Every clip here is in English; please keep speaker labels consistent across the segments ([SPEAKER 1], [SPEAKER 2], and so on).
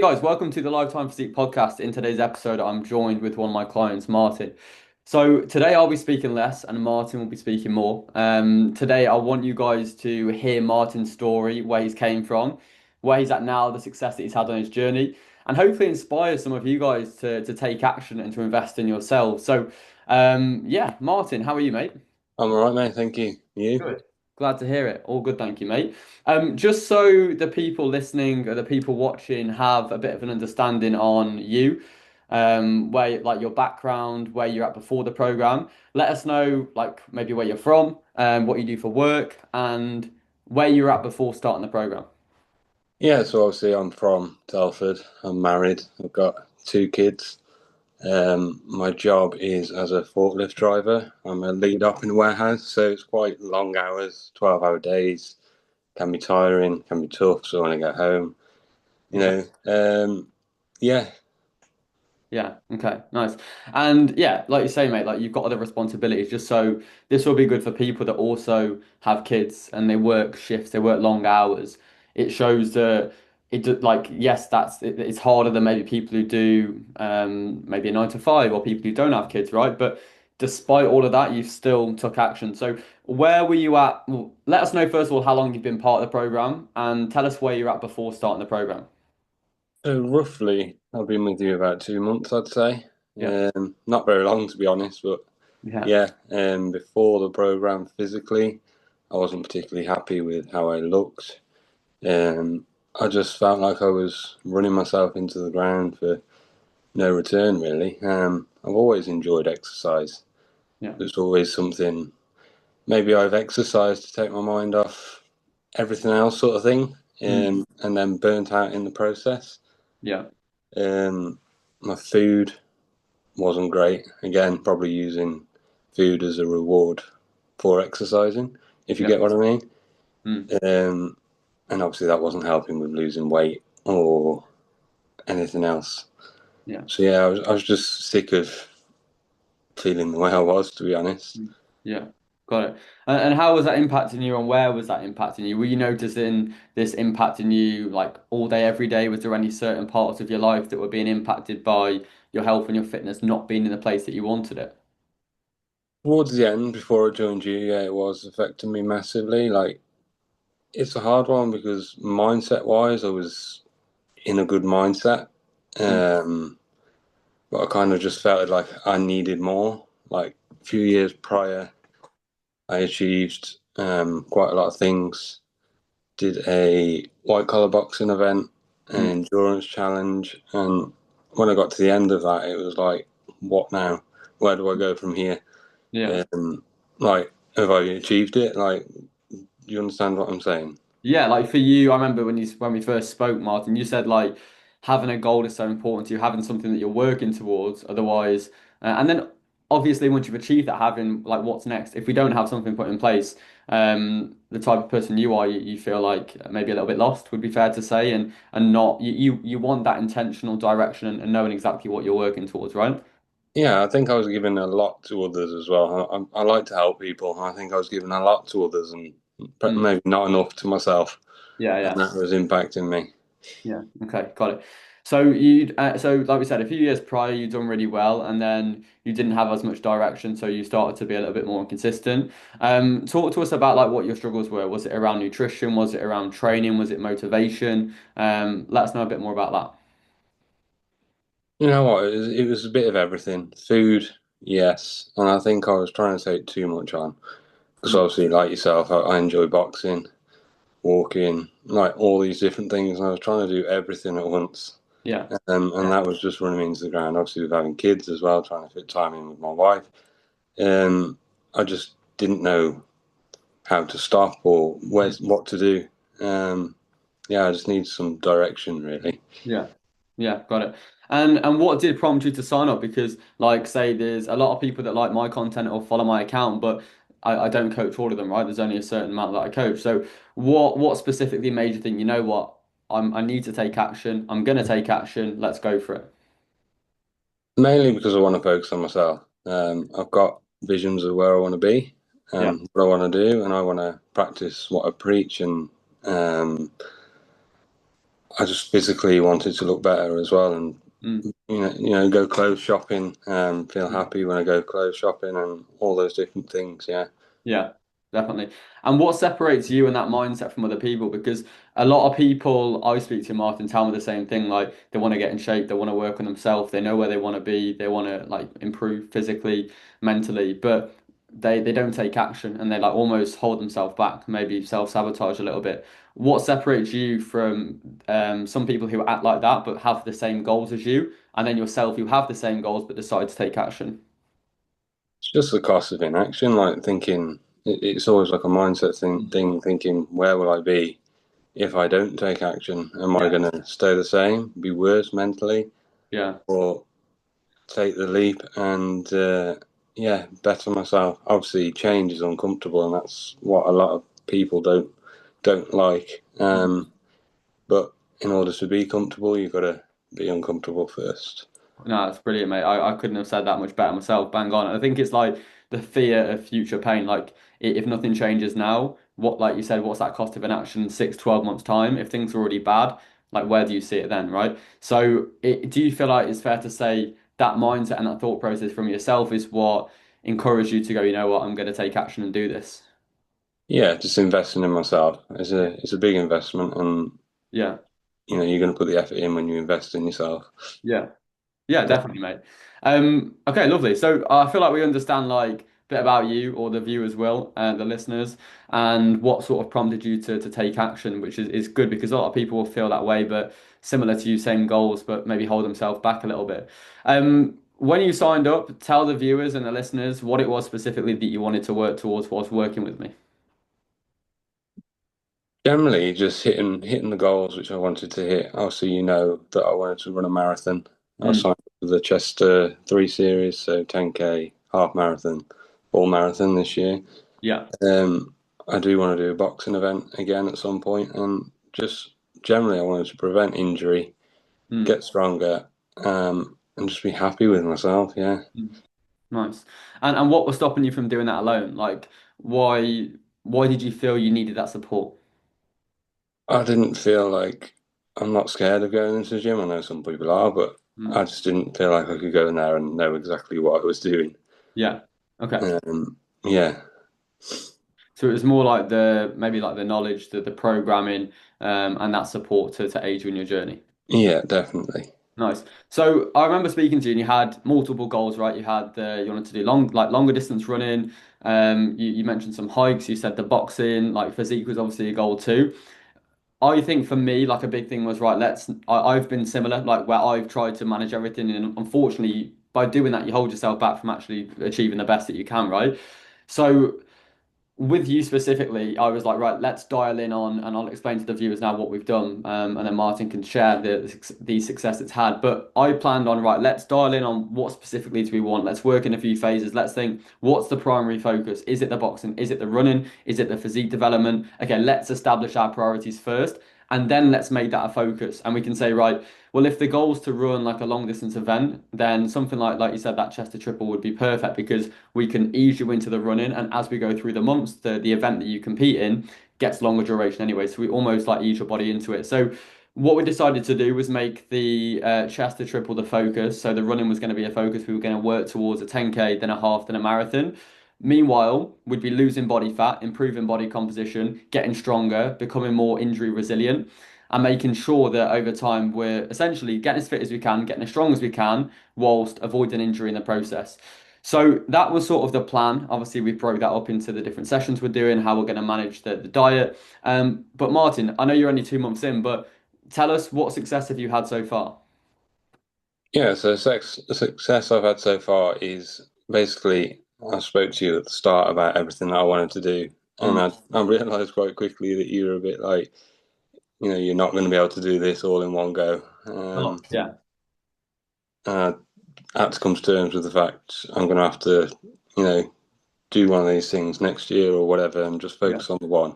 [SPEAKER 1] Hey guys, welcome to the Lifetime Physique podcast. In today's episode, I'm joined with one of my clients, Martin. So today I'll be speaking less and Martin will be speaking more. Today I want you guys to hear Martin's story, where he's came from, where he's at now, the success that he's had on his journey, and hopefully inspire some of you guys to take action and to invest in yourselves. So, Martin, how are you, mate?
[SPEAKER 2] I'm all right, mate. Thank you. You?
[SPEAKER 1] Good. Glad to hear it. All good, thank you, mate. Just so the people listening or the people watching have a bit of an understanding on you, where like your background, where you're at before the program. Let us know, like maybe where you're from, what you do for work, and where you were at before starting the program.
[SPEAKER 2] Yeah, so obviously I'm from Telford. I'm married. I've got two kids. My job is as a forklift driver. I'm a lead up in a warehouse, so it's quite long hours, 12-hour days. Can be tiring, can be tough. So when I get home, you
[SPEAKER 1] Yeah.
[SPEAKER 2] know, yeah,
[SPEAKER 1] Yeah, okay, nice. And yeah, like you say, mate, like you've got other responsibilities, just so this will be good for people that also have kids and they work shifts, they work long hours. It shows that like yes, it's harder than maybe people who do maybe a 9 to 5 or people who don't have kids, right? But despite all of that, you've still took action. So where were you at? Well, let us know first of all how long you've been part of the program and tell us where you're at before starting the program.
[SPEAKER 2] so roughly I've been with you about 2 months, I'd say.
[SPEAKER 1] Yeah.
[SPEAKER 2] Not very long to be honest, but
[SPEAKER 1] Yeah.
[SPEAKER 2] yeah. Before the program, physically, I wasn't particularly happy with how I looked. Um, I just felt like I was running myself into the ground for no return, really. I've always enjoyed exercise.
[SPEAKER 1] Yeah.
[SPEAKER 2] It's always something, maybe I've exercised to take my mind off everything else, sort of thing,
[SPEAKER 1] Mm.
[SPEAKER 2] and then burnt out in the process.
[SPEAKER 1] Yeah.
[SPEAKER 2] Um, my food wasn't great. Again, probably using food as a reward for exercising, if you
[SPEAKER 1] Yeah.
[SPEAKER 2] get what I mean.
[SPEAKER 1] Mm.
[SPEAKER 2] Um, and obviously that wasn't helping with losing weight or anything else.
[SPEAKER 1] Yeah.
[SPEAKER 2] So yeah, I was just sick of feeling the way I was, to be honest.
[SPEAKER 1] Mm. Yeah. Got it. And how was that impacting you and where was that impacting you? Were you noticing this impacting you like all day, every day? Was there any certain parts of your life that were being impacted by your health and your fitness not being in the place that you wanted it?
[SPEAKER 2] Towards the end, before I joined you, yeah, it was affecting me massively. Like it's a hard one because mindset wise, I was in a good mindset.
[SPEAKER 1] Mm.
[SPEAKER 2] Um, but I kind of just felt like I needed more. Like a few years prior, I achieved quite a lot of things. Did a white collar boxing event, an
[SPEAKER 1] Mm.
[SPEAKER 2] endurance challenge, and when I got to the end of that, it was like, what now? Where do I go from here?
[SPEAKER 1] Yeah.
[SPEAKER 2] Like, have I achieved it? Like, do you understand what I'm saying?
[SPEAKER 1] Yeah, like for you, I remember when we first spoke, Martin, you said like having a goal is so important to you, having something that you're working towards. Otherwise, and then obviously once you've achieved that, having like what's next. If we don't have something put in place, the type of person you are, you feel like maybe a little bit lost, would be fair to say, and not you want that intentional direction and knowing exactly what you're working towards, right?
[SPEAKER 2] Yeah, I think I was giving a lot to others as well. I like to help people. I think I was giving a lot to others and
[SPEAKER 1] Mm.
[SPEAKER 2] maybe not enough to myself,
[SPEAKER 1] Yeah,
[SPEAKER 2] and
[SPEAKER 1] yeah.
[SPEAKER 2] that was impacting me.
[SPEAKER 1] Yeah. Okay. Got it. So like we said, a few years prior, you'd done really well, and then you didn't have as much direction, so you started to be a little bit more inconsistent. Talk to us about like what your struggles were. Was it around nutrition? Was it around training? Was it motivation? Let us know a bit more about that.
[SPEAKER 2] You know what? It was a bit of everything. Food, yes, and I think I was trying to take too much on because
[SPEAKER 1] Mm.
[SPEAKER 2] obviously, like yourself, I enjoy boxing, walking, like all these different things, and I was trying to do everything at once.
[SPEAKER 1] Yeah.
[SPEAKER 2] And that was just running me into the ground. Obviously, with having kids as well, trying to fit time in with my wife. I just didn't know how to stop or what to do. Um, yeah, I just need some direction, really.
[SPEAKER 1] Yeah. Yeah, got it. And what did prompt you to sign up? Because like say there's a lot of people that like my content or follow my account, but I don't coach all of them, right? There's only a certain amount that I coach. So what specifically made you think, you know what, I need to take action. I'm gonna take action. Let's go for it.
[SPEAKER 2] Mainly because I want to focus on myself. I've got visions of where I want to be
[SPEAKER 1] Yeah.
[SPEAKER 2] and what I want to do, and I want to practice what I preach and um, I just physically wanted to look better as well, and
[SPEAKER 1] Mm,
[SPEAKER 2] go clothes shopping, feel
[SPEAKER 1] mm.
[SPEAKER 2] happy when I go clothes shopping, and all those different things. Yeah.
[SPEAKER 1] Yeah, definitely. And what separates you and that mindset from other people? Because a lot of people I speak to, Martin, tell me the same thing. Like they want to get in shape, they want to work on themselves, they know where they want to be, they want to like improve physically, mentally, but they don't take action and they like almost hold themselves back, maybe self-sabotage a little bit. What separates you from some people who act like that but have the same goals as you, and then yourself who have the same goals but decide to take action?
[SPEAKER 2] It's just the cost of inaction, like thinking it's always like a mindset thing, thinking where will I be if I don't take action? Am I
[SPEAKER 1] Yeah,
[SPEAKER 2] going to stay the same, be worse mentally,
[SPEAKER 1] yeah.
[SPEAKER 2] or take the leap and yeah, better myself? Obviously, change is uncomfortable, and that's what a lot of people don't like. But in order to be comfortable, you've got to be uncomfortable first.
[SPEAKER 1] No, it's brilliant, mate. I couldn't have said that much better myself. Bang on. And I think it's like the fear of future pain. Like, if nothing changes now, what, like you said, what's that cost of inaction in 6, 12 months' time? If things are already bad, like, where do you see it then, right? So, do you feel like it's fair to say that mindset and that thought process from yourself is what encouraged you to go, you know what, I'm going to take action and do this?
[SPEAKER 2] Yeah, just investing in myself is a big investment, and
[SPEAKER 1] Yeah.
[SPEAKER 2] you're going to put the effort in when you invest in yourself.
[SPEAKER 1] Yeah. Yeah, definitely, mate. Okay, lovely. So I feel like we understand like a bit about you, or the viewers will, the listeners, and what sort of prompted you to take action, which is good because a lot of people will feel that way, but similar to you, same goals, but maybe hold themselves back a little bit. When you signed up, tell the viewers and the listeners what it was specifically that you wanted to work towards whilst working with me.
[SPEAKER 2] Generally, just hitting the goals which I wanted to hit. Obviously, that I wanted to run a marathon. I
[SPEAKER 1] Mm,
[SPEAKER 2] signed up for the Chester 3 Series, so 10K, half marathon, full marathon this year.
[SPEAKER 1] yeah.
[SPEAKER 2] I do want to do a boxing event again at some point, and just generally, I wanted to prevent injury,
[SPEAKER 1] Mm,
[SPEAKER 2] get stronger, and just be happy with myself. Yeah.
[SPEAKER 1] mm. Nice. And what was stopping you from doing that alone? Like, why did you feel you needed that support?
[SPEAKER 2] I didn't feel like I'm not scared of going into the gym. I know some people are, but
[SPEAKER 1] Mm.
[SPEAKER 2] I just didn't feel like I could go in there and know exactly what I was doing.
[SPEAKER 1] Yeah. Okay.
[SPEAKER 2] Yeah,
[SPEAKER 1] So it was more like the maybe like the knowledge, the programming, and that support to aid you in your journey.
[SPEAKER 2] yeah, definitely.
[SPEAKER 1] Nice. So I remember speaking to you, and you had multiple goals, right? You had you wanted to do longer distance running. You mentioned some hikes. You said the boxing, like physique was obviously a goal too. I think for me, like a big thing was right. I've been similar, like where I've tried to manage everything, and unfortunately, by doing that, you hold yourself back from actually achieving the best that you can, right? So with you specifically, I was like, right, let's dial in on, and I'll explain to the viewers now what we've done, and then Martin can share the success it's had. But I planned on, right, let's dial in on what specifically do we want. Let's work in a few phases. Let's think, what's the primary focus? Is it the boxing? Is it the running? Is it the physique development? Okay, let's establish our priorities first, and then let's make that a focus. And we can say, right, well, if the goal is to run like a long distance event, then something like you said, that Chester Triple would be perfect because we can ease you into the running, and as we go through the months, the event that you compete in gets longer duration anyway. So we almost like ease your body into it. So what we decided to do was make the Chester Triple the focus. So the running was going to be a focus. We were going to work towards a 10K, then a half, then a marathon. Meanwhile, we'd be losing body fat, improving body composition, getting stronger, becoming more injury resilient, and making sure that over time we're essentially getting as fit as we can, getting as strong as we can, whilst avoiding injury in the process. So that was sort of the plan. Obviously, we broke that up into the different sessions we're doing, how we're going to manage the diet. But Martin, I know you're only 2 months in, but tell us what success have you had so far?
[SPEAKER 2] Yeah, so the success I've had so far is basically I spoke to you at the start about everything that I wanted to do, and
[SPEAKER 1] Mm.
[SPEAKER 2] I realized quite quickly that you're a bit like, you're not going to be able to do this all in one go.
[SPEAKER 1] Oh, yeah.
[SPEAKER 2] I had to come to terms with the fact I'm going to have to, you know, do one of these things next year or whatever, and just
[SPEAKER 1] Yeah.
[SPEAKER 2] focus on the one.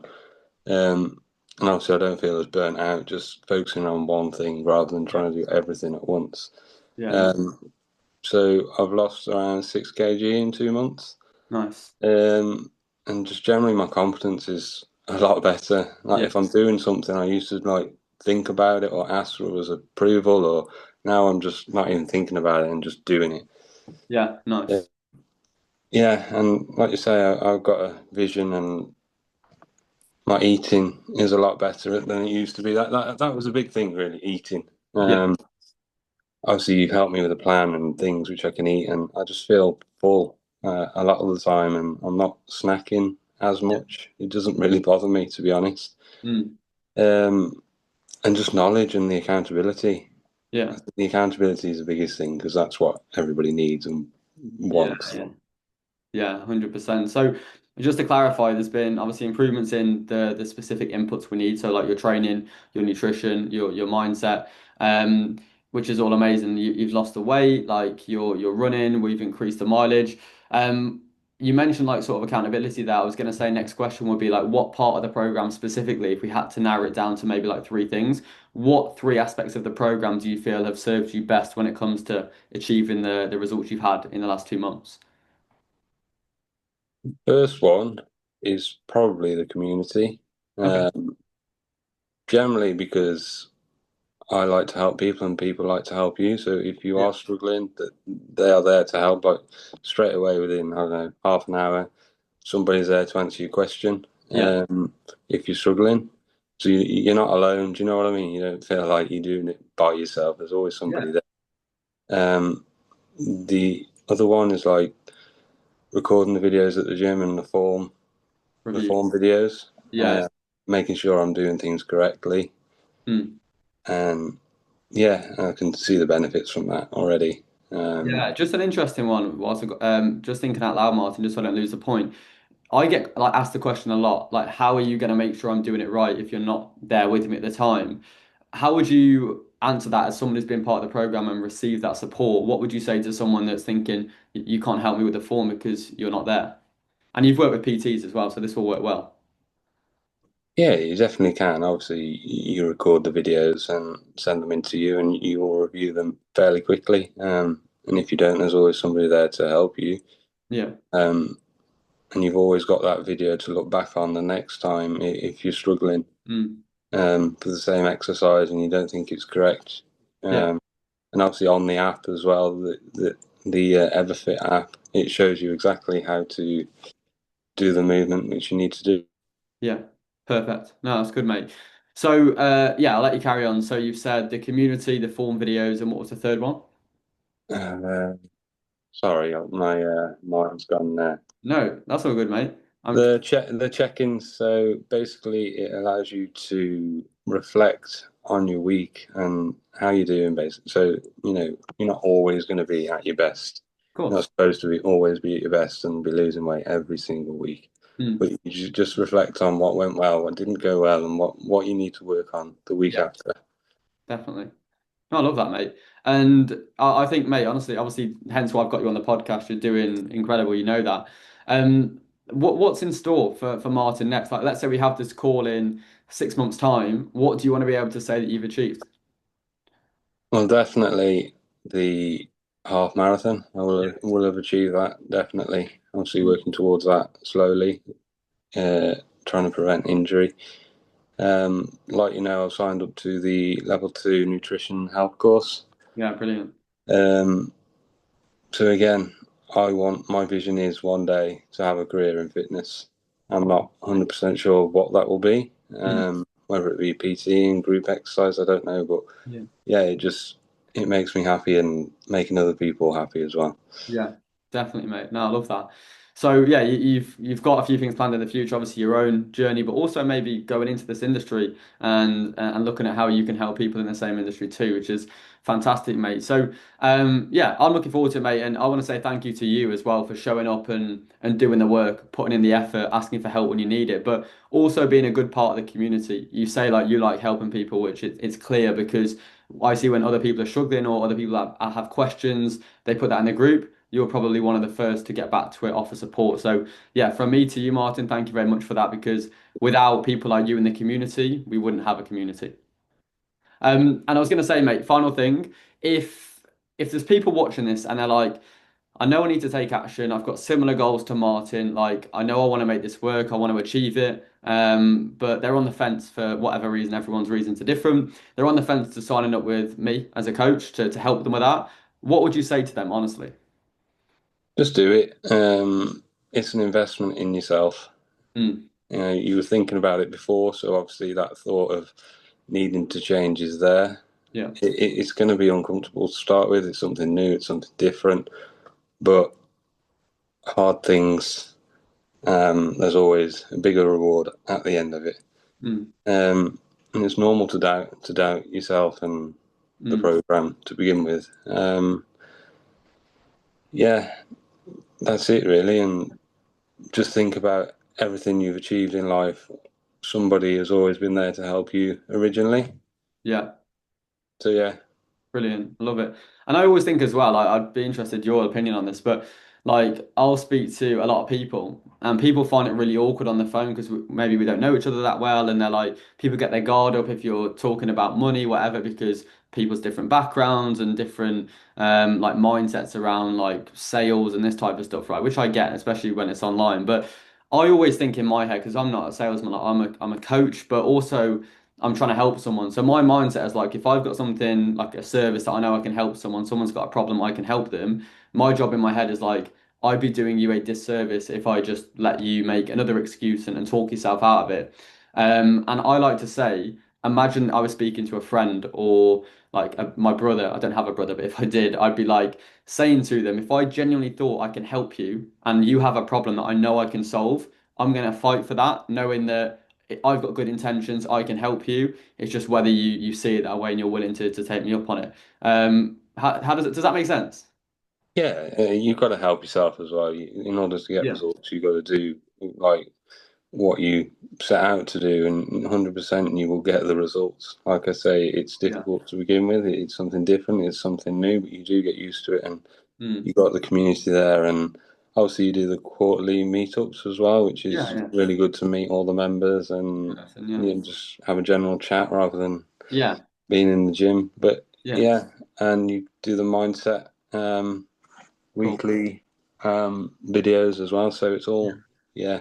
[SPEAKER 2] And obviously, I don't feel as burnt out just focusing on one thing rather than
[SPEAKER 1] Yeah.
[SPEAKER 2] trying to do everything at once.
[SPEAKER 1] Yeah. No.
[SPEAKER 2] Um, so I've lost around 6 kg in 2 months.
[SPEAKER 1] Nice.
[SPEAKER 2] And just generally my confidence is a lot better. Like
[SPEAKER 1] Yeah.
[SPEAKER 2] if I'm doing something, I used to like think about it or ask for his approval, or now I'm just not even thinking about it and just doing it.
[SPEAKER 1] Yeah,
[SPEAKER 2] Uh,
[SPEAKER 1] nice.
[SPEAKER 2] Yeah, and like you say, I've got a vision, and my eating is a lot better than it used to be. That was a big thing, really, eating.
[SPEAKER 1] Yeah,
[SPEAKER 2] Um, Obviously, you've helped me with a plan and things which I can eat, and I just feel full a lot of the time, and I'm not snacking as
[SPEAKER 1] yeah,
[SPEAKER 2] much. It doesn't really bother me, to be honest.
[SPEAKER 1] mm,
[SPEAKER 2] Um, and just knowledge and the accountability. I
[SPEAKER 1] yeah,
[SPEAKER 2] think the accountability is the biggest thing because that's what everybody needs and
[SPEAKER 1] yeah,
[SPEAKER 2] wants.
[SPEAKER 1] yeah. Yeah, 100%. So just to clarify, there's been obviously improvements in the specific inputs we need. So like your training, your nutrition, your mindset, um, which is all amazing. You've lost the weight, like you're running, we've increased the mileage. Um, you mentioned like sort of accountability there. I was going to say next question would be like what part of the program specifically, if we had to narrow it down to maybe like three things, what three aspects of the program do you feel have served you best when it comes to achieving the results you've had in the last 2 months?
[SPEAKER 2] First one is probably the community.
[SPEAKER 1] Okay.
[SPEAKER 2] Um, Generally because I like to help people and people like to help you. So if you
[SPEAKER 1] Yeah.
[SPEAKER 2] are struggling, that they are there to help. Like straight away within, I don't know, half an hour, somebody's there to answer your question.
[SPEAKER 1] Yeah.
[SPEAKER 2] If you're struggling, so you're not alone. Do you know what I mean? You don't feel like you're doing it by yourself. There's always
[SPEAKER 1] Yeah.
[SPEAKER 2] somebody there. Um, the other one is like recording the videos at the gym and the
[SPEAKER 1] Review.
[SPEAKER 2] form videos,
[SPEAKER 1] Yeah.
[SPEAKER 2] uh, making sure I'm doing things correctly,
[SPEAKER 1] Hmm.
[SPEAKER 2] and yeah, I can see the benefits from that already. Um,
[SPEAKER 1] Yeah, just an interesting one. Just thinking out loud, Martin, just so I don't lose the point. I get like asked the question a lot, like, how are you going to make sure I'm doing it right if you're not there with me at the time? How would you answer that as someone who's been part of the program and received that support? What would you say to someone that's thinking you can't help me with the form because you're not there? And you've worked with PTs as well, so this will work well.
[SPEAKER 2] yeah, you definitely can. Obviously, you record the videos and send them into you, and you will review them fairly quickly. And if you don't, there's always somebody there to help you.
[SPEAKER 1] Yeah.
[SPEAKER 2] Um, and you've always got that video to look back on the next time if you're struggling
[SPEAKER 1] Mm.
[SPEAKER 2] for the same exercise and you don't think it's correct.
[SPEAKER 1] Yeah.
[SPEAKER 2] Um, and obviously on the app as well, the EverFit app, it shows you exactly how to do the movement which you need to do.
[SPEAKER 1] Yeah, perfect. No, that's good, mate. So, yeah, I'll let you carry on. So you've said the community, the form videos, and what was the third one?
[SPEAKER 2] Uh, Sorry, my mind's gone there.
[SPEAKER 1] No, that's all good, mate. I'm
[SPEAKER 2] The check-ins, so basically it allows you to reflect on your week and how you're doing basically. So, you're not always going to be at your best.
[SPEAKER 1] of
[SPEAKER 2] You're not
[SPEAKER 1] course.
[SPEAKER 2] supposed to be always be at your best and be losing weight every single week.
[SPEAKER 1] Mm,
[SPEAKER 2] But you just reflect on what went well, what didn't go well, and what you need to work on the week
[SPEAKER 1] yeah,
[SPEAKER 2] after.
[SPEAKER 1] definitely. No, I love that, mate. And I think, mate, honestly, obviously, hence why I've got you on the podcast. You're doing incredible. You know that. What's in store for Martin next? Like, let's say we have this call in 6 months' time. What do you want to be able to say that you've achieved?
[SPEAKER 2] Well, definitely the half marathon. I will have achieved that, definitely. Obviously
[SPEAKER 1] Mm.
[SPEAKER 2] working towards that slowly, uh, trying to prevent injury. Like I've signed up to the level 2 nutrition health course.
[SPEAKER 1] Yeah, brilliant.
[SPEAKER 2] Um, so again, I want my vision is one day to have a career in fitness. I'm not 100% sure what that will be.
[SPEAKER 1] Mm.
[SPEAKER 2] Whether it be PT and group exercise, I don't know, but
[SPEAKER 1] Yeah.
[SPEAKER 2] yeah, it makes me happy and making other people happy as well.
[SPEAKER 1] Yeah, definitely, mate. No, I love that. So yeah, you've got a few things planned in the future, obviously your own journey, but also maybe going into this industry and looking at how you can help people in the same industry too, which is fantastic, mate. So yeah, I'm looking forward to it, mate, and I want to say thank you to you as well for showing up and doing the work, putting in the effort, asking for help when you need it, but also being a good part of the community. You say like you like helping people, which it's clear because I see when other people are struggling or other people have questions, they put that in the group. You're probably one of the first to get back to it, offer support. So, yeah, from me to you, Martin, thank you very much for that because without people like you in the community, we wouldn't have a community. And I was going to say, mate, final thing, if there's people watching this and they're like, I know I need to take action. I've got similar goals to Martin. Like, I know I want to make this work. I want to achieve it. But they're on the fence for whatever reason. Everyone's reasons are different. They're on the fence to signing up with me as a coach to help them with that. What would you say to them, honestly?
[SPEAKER 2] Just do it. It's an investment in yourself.
[SPEAKER 1] Mm,
[SPEAKER 2] You know, you were thinking about it before, so obviously that thought of needing to change is there.
[SPEAKER 1] yeah.
[SPEAKER 2] It's going to be uncomfortable to start with. It's something new. It's something different. But hard things, there's always a bigger reward at the end of it.
[SPEAKER 1] Mm,
[SPEAKER 2] And it's normal to doubt yourself and the
[SPEAKER 1] mm.
[SPEAKER 2] program to begin with. Yeah, that's it really. And just think about everything you've achieved in life. Somebody has always been there to help you originally.
[SPEAKER 1] Yeah.
[SPEAKER 2] So yeah,
[SPEAKER 1] Brilliant. I love it. And I always think as well, like, I'd be interested in your opinion on this, but like I'll speak to a lot of people and people find it really awkward on the phone because maybe we don't know each other that well. And they're like, people get their guard up if you're talking about money, whatever, because people's different backgrounds and different like mindsets around like sales and this type of stuff, right? Which I get, especially when it's online. But I always think in my head, because I'm not a salesman, like I'm a coach, but also I'm trying to help someone. So my mindset is like if I've got something like a service that I know I can help someone, someone's got a problem, I can help them. My job in my head is like I'd be doing you a disservice if I just let you make another excuse and talk yourself out of it. And I like to say, imagine I was speaking to a friend or like my brother. I don't have a brother, but if I did, I'd be like saying to them, if I genuinely thought I can help you and you have a problem that I know I can solve, I'm going to fight for that, knowing that I've got good intentions. I can help you. It's just whether you see it that way and you're willing to take me up on it. How does that make sense?
[SPEAKER 2] yeah, you've got to help yourself as well. In order to get
[SPEAKER 1] Yeah.
[SPEAKER 2] results, you've got to do like what you set out to do, and 100% you will get the results. Like I say, it's
[SPEAKER 1] Yeah.
[SPEAKER 2] difficult to begin with. It's something different. It's something new, but you do get used to it, and
[SPEAKER 1] Mm.
[SPEAKER 2] you got the community there. And obviously, you do the quarterly meetups as well, which
[SPEAKER 1] Yeah.
[SPEAKER 2] is
[SPEAKER 1] Yeah.
[SPEAKER 2] really good to meet all the members and
[SPEAKER 1] Interesting, yeah.
[SPEAKER 2] you know, just have a general chat rather than
[SPEAKER 1] Yeah.
[SPEAKER 2] being in the gym. But
[SPEAKER 1] Yeah.
[SPEAKER 2] yeah, and you do the mindset
[SPEAKER 1] Cool.
[SPEAKER 2] weekly videos as well. So it's
[SPEAKER 1] Yeah.
[SPEAKER 2] all, yeah,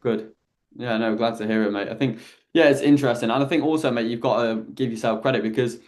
[SPEAKER 1] Good. Yeah, no, glad to hear it, mate. I think, yeah, it's interesting. And I think also, mate, you've got to give yourself credit because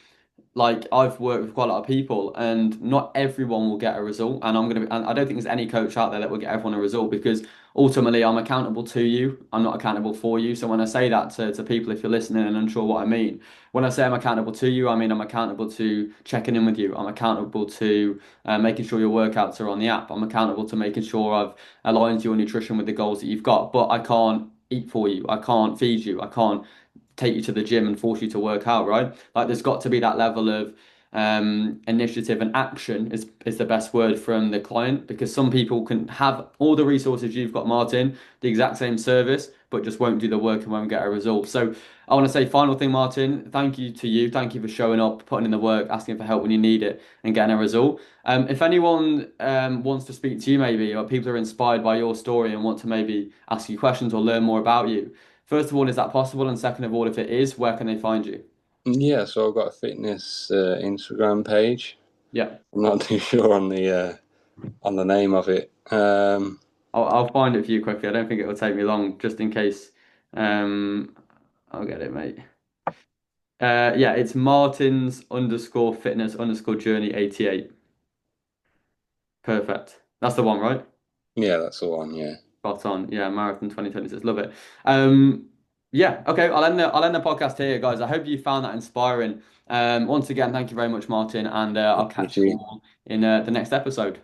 [SPEAKER 1] like I've worked with quite a lot of people and not everyone will get a result. And and I don't think there's any coach out there that will get everyone a result because ultimately I'm accountable to you. I'm not accountable for you. So when I say that to people, if you're listening and unsure what I mean, when I say I'm accountable to you, I mean I'm accountable to checking in with you. I'm accountable to making sure your workouts are on the app. I'm accountable to making sure I've aligned your nutrition with the goals that you've got. But I can't eat for you. I can't feed you. I can't take you to the gym and force you to work out, right? Like there's got to be that level of initiative and action is the best word from the client because some people can have all the resources you've got, Martin, the exact same service, but just won't do the work and won't get a result. So I want to say final thing, Martin, thank you to you. Thank you for showing up, putting in the work, asking for help when you need it and getting a result. If anyone wants to speak to you maybe, or people are inspired by your story and want to maybe ask you questions or learn more about you, first of all, is that possible? And second of all, if it is, where can they find you?
[SPEAKER 2] yeah. So I've got a fitness Instagram page.
[SPEAKER 1] Yeah,
[SPEAKER 2] I'm not too sure on the name of it.
[SPEAKER 1] I'll find it for you quickly. I don't think it will take me long, just in case. Um, I'll get it, mate. Yeah, it's Martins underscore fitness underscore journey 88. Perfect. That's the one, right?
[SPEAKER 2] Yeah, that's the one. Yeah.
[SPEAKER 1] Spot on. Yeah, Marathon 2026. Love it. Yeah, okay. I'll end the podcast here, guys. I hope you found that inspiring. Once again, thank you very much, Martin, and I'll
[SPEAKER 2] You
[SPEAKER 1] catch you
[SPEAKER 2] too.
[SPEAKER 1] all in the next episode.